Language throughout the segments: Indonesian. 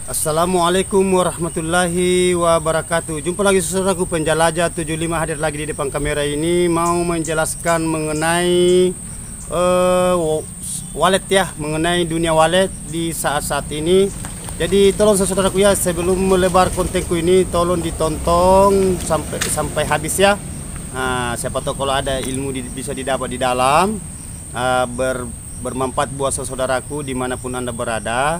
Assalamualaikum warahmatullahi wabarakatuh. Jumpa lagi saudaraku penjelajah 75 hadir lagi di depan kamera ini mau menjelaskan mengenai wallet ya, mengenai dunia wallet di saat-saat ini. Jadi tolong saudaraku ya, sebelum melebar kontenku ini tolong ditonton sampai habis ya. Siapa tahu kalau ada ilmu bisa didapat di dalam, bermanfaat buat saudaraku dimanapun Anda berada.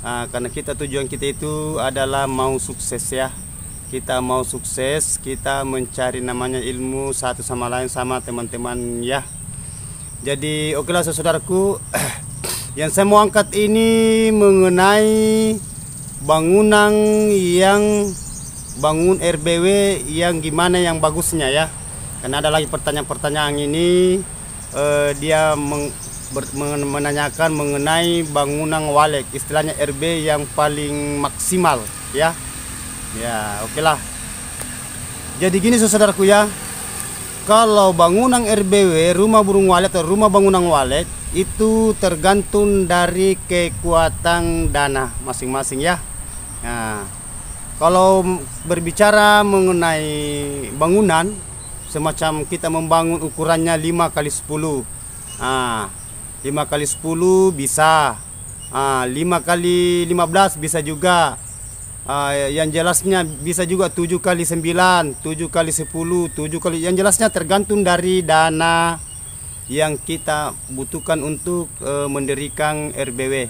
Karena tujuan kita itu adalah mau sukses ya. Kita mau sukses, kita mencari namanya ilmu satu sama lain sama teman-teman ya. Jadi okelah saudaraku, yang saya mau angkat ini mengenai bangunan bangun RBW yang gimana yang bagusnya ya. Karena ada lagi pertanyaan-pertanyaan ini, dia menanyakan mengenai bangunan wallet, istilahnya RB yang paling maksimal ya. Ya, okelah. Jadi gini saudaraku ya, kalau bangunan RBW, rumah burung walet atau rumah bangunan walet, itu tergantung dari kekuatan dana masing-masing ya. Nah, kalau berbicara mengenai bangunan, semacam kita membangun ukurannya 5x10. 5x10 bisa, 5x15 bisa juga, yang jelasnya bisa juga 7x9, 7x10, 7x, yang jelasnya tergantung dari dana yang kita butuhkan untuk mendirikan RBW.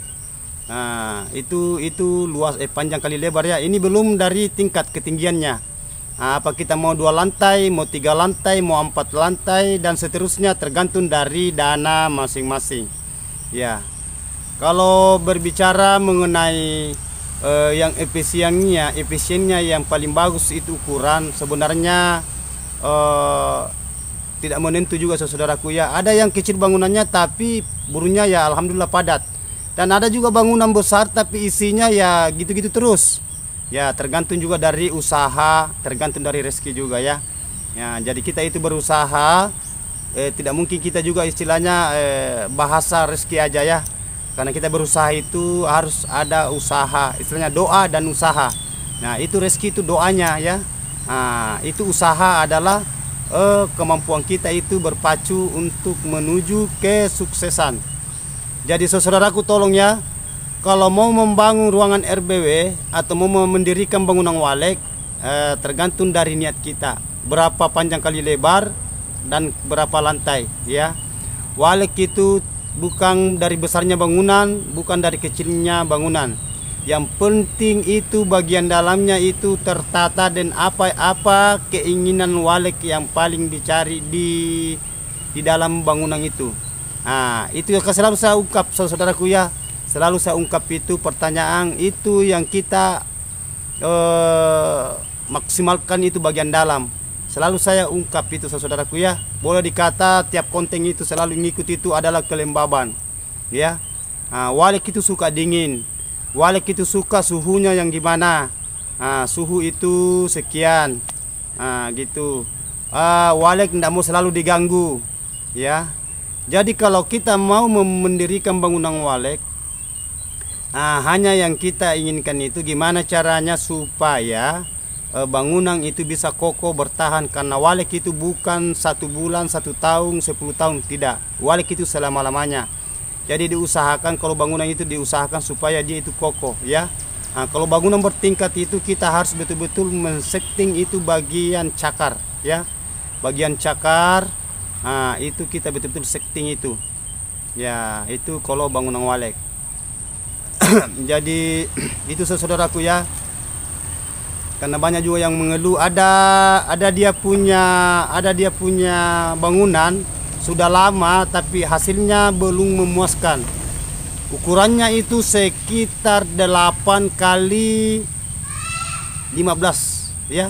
Itu luas, panjang kali lebar ya. Ini belum dari tingkat ketinggiannya. Apa kita mau 2 lantai, mau 3 lantai, mau 4 lantai dan seterusnya, tergantung dari dana masing-masing ya. Kalau berbicara mengenai yang efisiennya yang paling bagus itu ukuran, sebenarnya tidak menentu juga saudaraku ya. Ada yang kecil bangunannya tapi burungnya ya alhamdulillah padat, dan ada juga bangunan besar tapi isinya ya gitu-gitu terus. Ya, tergantung juga dari usaha, tergantung dari rezeki juga ya. Ya, jadi kita itu berusaha, tidak mungkin kita juga istilahnya bahasa rezeki aja ya. Karena kita berusaha itu harus ada usaha, istilahnya doa dan usaha. Nah, itu rezeki itu doanya ya. Itu usaha adalah kemampuan kita itu berpacu untuk menuju kesuksesan. Jadi saudaraku tolong ya, kalau mau membangun ruangan RBW atau mau mendirikan bangunan wallet, tergantung dari niat kita, berapa panjang kali lebar dan berapa lantai ya. Wallet itu bukan dari besarnya bangunan, bukan dari kecilnya bangunan. Yang penting itu bagian dalamnya itu tertata dan apa keinginan wallet yang paling dicari di dalam bangunan itu. Itu yang selalu saya ungkap saudaraku ya. Selalu saya ungkap itu pertanyaan itu yang kita maksimalkan itu bagian dalam. Selalu saya ungkap itu saudaraku ya. Boleh dikata tiap konten itu selalu ngikut itu adalah kelembaban ya. Wallet itu suka dingin, wallet itu suka suhunya yang gimana. Suhu itu sekian gitu. Wallet tidak mau selalu diganggu ya. Jadi kalau kita mau mendirikan bangunan wallet, hanya yang kita inginkan itu gimana caranya supaya bangunan itu bisa kokoh bertahan. Karena wallet itu bukan 1 bulan, 1 tahun, 10 tahun, tidak. Wallet itu selama-lamanya. Jadi diusahakan kalau bangunan itu diusahakan supaya dia itu kokoh ya. Kalau bangunan bertingkat itu kita harus betul-betul men-setting itu bagian cakar ya. Bagian cakar, itu kita betul-betul setting itu ya. Itu kalau bangunan wallet. Jadi itu saudaraku ya. Karena banyak juga yang mengeluh, ada dia punya bangunan sudah lama tapi hasilnya belum memuaskan. Ukurannya itu sekitar 8 kali 15 ya,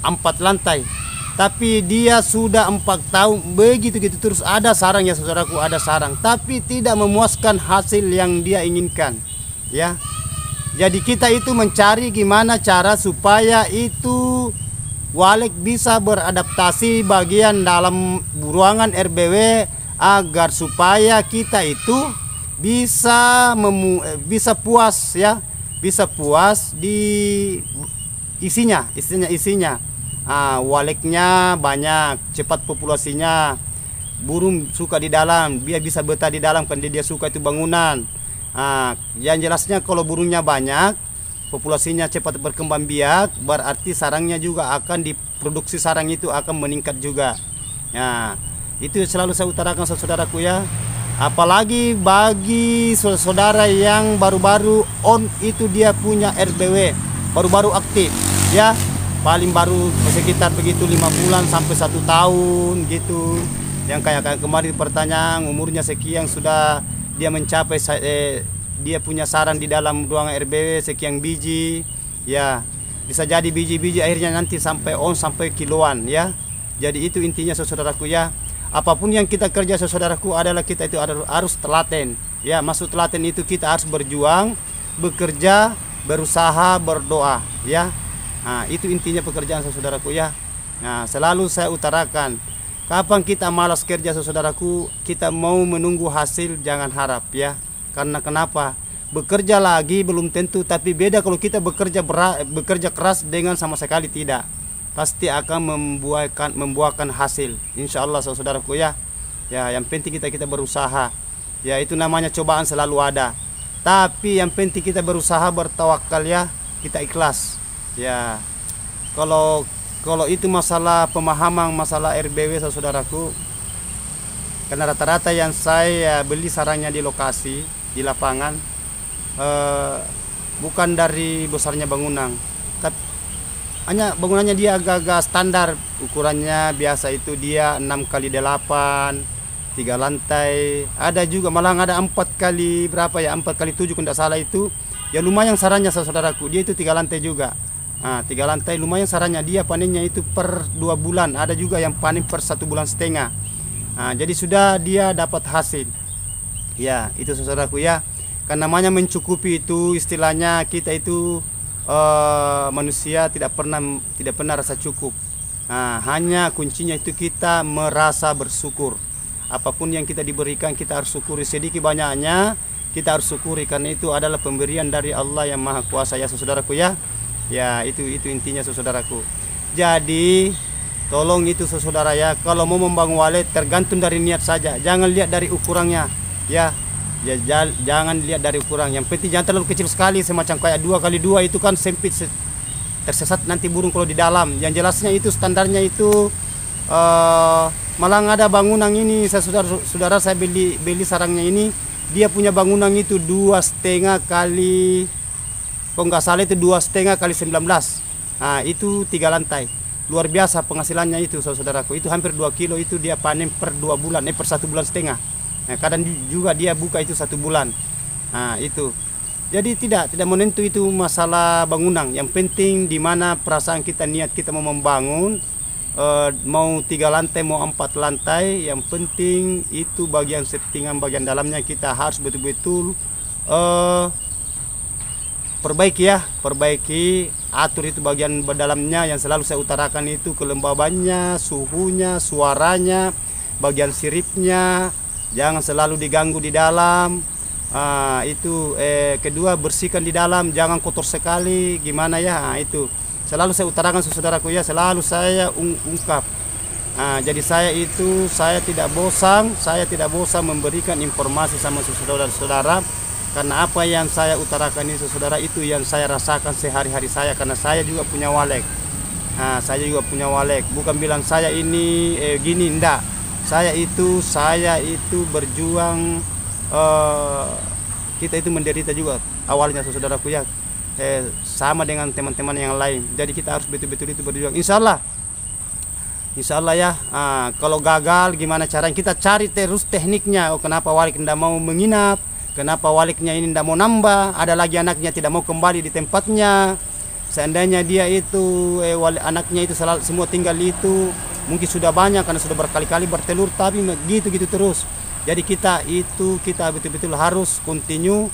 4 lantai. Tapi dia sudah 4 tahun begitu-gitu terus. Ada sarang ya saudaraku, ada sarang, tapi tidak memuaskan hasil yang dia inginkan ya. Jadi kita itu mencari gimana cara supaya itu wallet bisa beradaptasi bagian dalam ruangan RBW, agar supaya kita itu bisa puas ya, bisa puas di isinya. Waleknya banyak, cepat populasinya, burung suka di dalam, dia bisa betah di dalam karena dia suka itu bangunan. Yang jelasnya kalau burungnya banyak, populasinya cepat berkembang biak, berarti sarangnya juga akan diproduksi, sarang itu akan meningkat juga. Itu selalu saya utarakan saudaraku ya. Apalagi bagi saudara yang baru-baru on itu dia punya RBW, baru-baru aktif ya. Paling baru sekitar begitu 5 bulan sampai 1 tahun gitu. Yang kayak kemarin pertanyaan umurnya sekian sudah dia mencapai dia punya sarang di dalam ruangan RBW sekian biji ya. Bisa jadi biji-biji akhirnya nanti sampai sampai kiloan ya. Jadi itu intinya saudaraku ya. Apapun yang kita kerja saudaraku adalah kita itu harus telaten ya. Maksud telaten itu kita harus berjuang, bekerja, berusaha, berdoa ya. Itu intinya pekerjaan saudaraku ya. Selalu saya utarakan, kapan kita malas kerja saudaraku, kita mau menunggu hasil jangan harap ya. Karena kenapa? Bekerja lagi belum tentu, tapi beda kalau kita bekerja keras dengan sama sekali tidak. Pasti akan membuahkan hasil. Insya Allah saudaraku ya. Ya, yang penting kita berusaha. Ya, itu namanya cobaan selalu ada. Tapi yang penting kita berusaha, bertawakal ya. Kita ikhlas. Ya, kalau itu masalah pemahaman masalah RBW saudaraku, karena rata-rata yang saya beli sarangnya di lokasi di lapangan bukan dari besarnya bangunan, tapi hanya bangunannya dia agak-agak standar, ukurannya biasa itu dia 6x8, 3 lantai, ada juga malah ada 4x berapa ya, 4x7 kalau tidak salah itu ya, lumayan sarangnya saudaraku, dia itu 3 lantai juga. 3 lantai lumayan sarangnya, dia panennya itu per 2 bulan, ada juga yang panen per 1,5 bulan. Jadi sudah dia dapat hasil ya. Itu saudaraku ya, kan namanya mencukupi itu istilahnya, kita itu manusia tidak pernah rasa cukup. Hanya kuncinya itu kita merasa bersyukur. Apapun yang kita diberikan kita harus syukuri, sedikit banyaknya kita harus syukuri, karena itu adalah pemberian dari Allah yang Maha Kuasa ya saudaraku ya. Ya, itu intinya saudaraku. Jadi tolong itu saudara ya, kalau mau membangun walet tergantung dari niat saja, jangan lihat dari ukurannya ya. Jangan lihat dari ukuran, yang penting jangan terlalu kecil sekali, semacam kayak 2x2 itu kan sempit, tersesat nanti burung kalau di dalam. Yang jelasnya itu standarnya itu malah ada bangunan ini saudara saya beli sarangnya ini, dia punya bangunan itu 2,5 kali, kalau nggak salah itu 2,5 kali 19. Itu 3 lantai. Luar biasa penghasilannya itu saudaraku. Itu hampir 2 kilo itu dia panen per 2 bulan, per 1,5 bulan. Kadang juga dia buka itu 1 bulan. Itu. Jadi tidak menentu itu masalah bangunan. Yang penting di mana perasaan kita, niat kita mau membangun, mau 3 lantai mau 4 lantai, yang penting itu bagian settingan bagian dalamnya kita harus betul-betul perbaiki, atur itu bagian dalamnya yang selalu saya utarakan itu, kelembabannya, suhunya, suaranya, bagian siripnya, jangan selalu diganggu di dalam. Kedua, bersihkan di dalam, jangan kotor sekali, gimana ya. Itu selalu saya utarakan saudaraku ya, selalu saya ungkap. Jadi saya tidak bosan memberikan informasi sama saudara-saudara. Karena apa yang saya utarakan ini saudara, itu yang saya rasakan sehari-hari saya, karena saya juga punya walek. Saya juga punya walek, bukan bilang saya ini gini, enggak. Saya itu berjuang, kita itu menderita juga awalnya saudaraku ya, sama dengan teman-teman yang lain. Jadi kita harus betul-betul itu berjuang. Insya Allah ya. Kalau gagal gimana caranya, kita cari terus tekniknya. Kenapa walek tidak mau menginap, kenapa waleknya ini tidak mau nambah, ada lagi anaknya tidak mau kembali di tempatnya. Seandainya dia itu anaknya itu semua tinggal itu, mungkin sudah banyak karena sudah berkali-kali bertelur, tapi gitu terus. Jadi kita betul-betul harus continue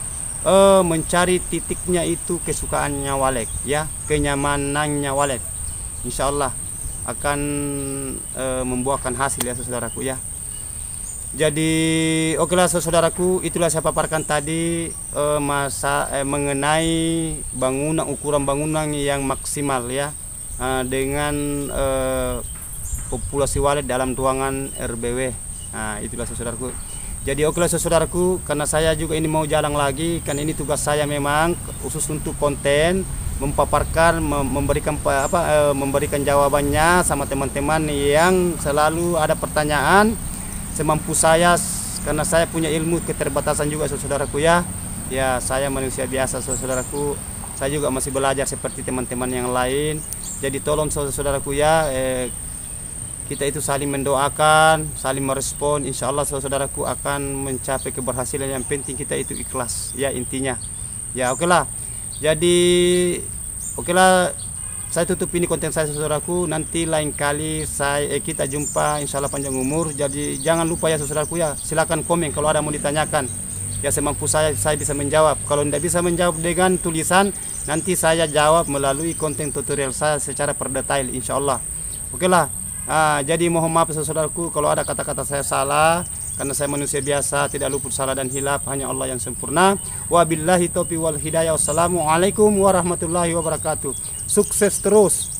mencari titiknya itu, kesukaannya walek ya, kenyamanannya walek. Insya Allah akan membuahkan hasil ya saudaraku ya. Jadi okelah saudaraku, itulah saya paparkan tadi mengenai bangunan, ukuran bangunan yang maksimal ya, dengan populasi walet dalam ruangan RBW. Nah, itulah saudaraku. Jadi okelah saudaraku, karena saya juga ini mau jalan lagi, kan ini tugas saya memang khusus untuk konten, mempaparkan, memberikan jawabannya sama teman-teman yang selalu ada pertanyaan. Semampu saya, karena saya punya ilmu keterbatasan juga saudaraku ya. Ya, saya manusia biasa saudaraku. Saya juga masih belajar seperti teman-teman yang lain. Jadi tolong saudaraku ya, kita itu saling mendoakan, saling merespon. Insya Allah saudaraku akan mencapai keberhasilan. Yang penting kita itu ikhlas ya intinya. Ya okelah. Jadi okelah. Saya tutup ini konten saya saudaraku. Nanti lain kali kita jumpa insya Allah panjang umur. Jadi jangan lupa ya saudaraku ya, silakan komen kalau ada mau ditanyakan. Ya semampu saya bisa menjawab. Kalau tidak bisa menjawab dengan tulisan, nanti saya jawab melalui konten tutorial saya secara perdetail insya Allah. Oke lah. Jadi mohon maaf saudaraku kalau ada kata-kata saya salah, karena saya manusia biasa, tidak luput salah dan hilaf, hanya Allah yang sempurna. Wabillahi taufiq wal hidayah. Wassalamualaikum warahmatullahi wabarakatuh. Sukses terus.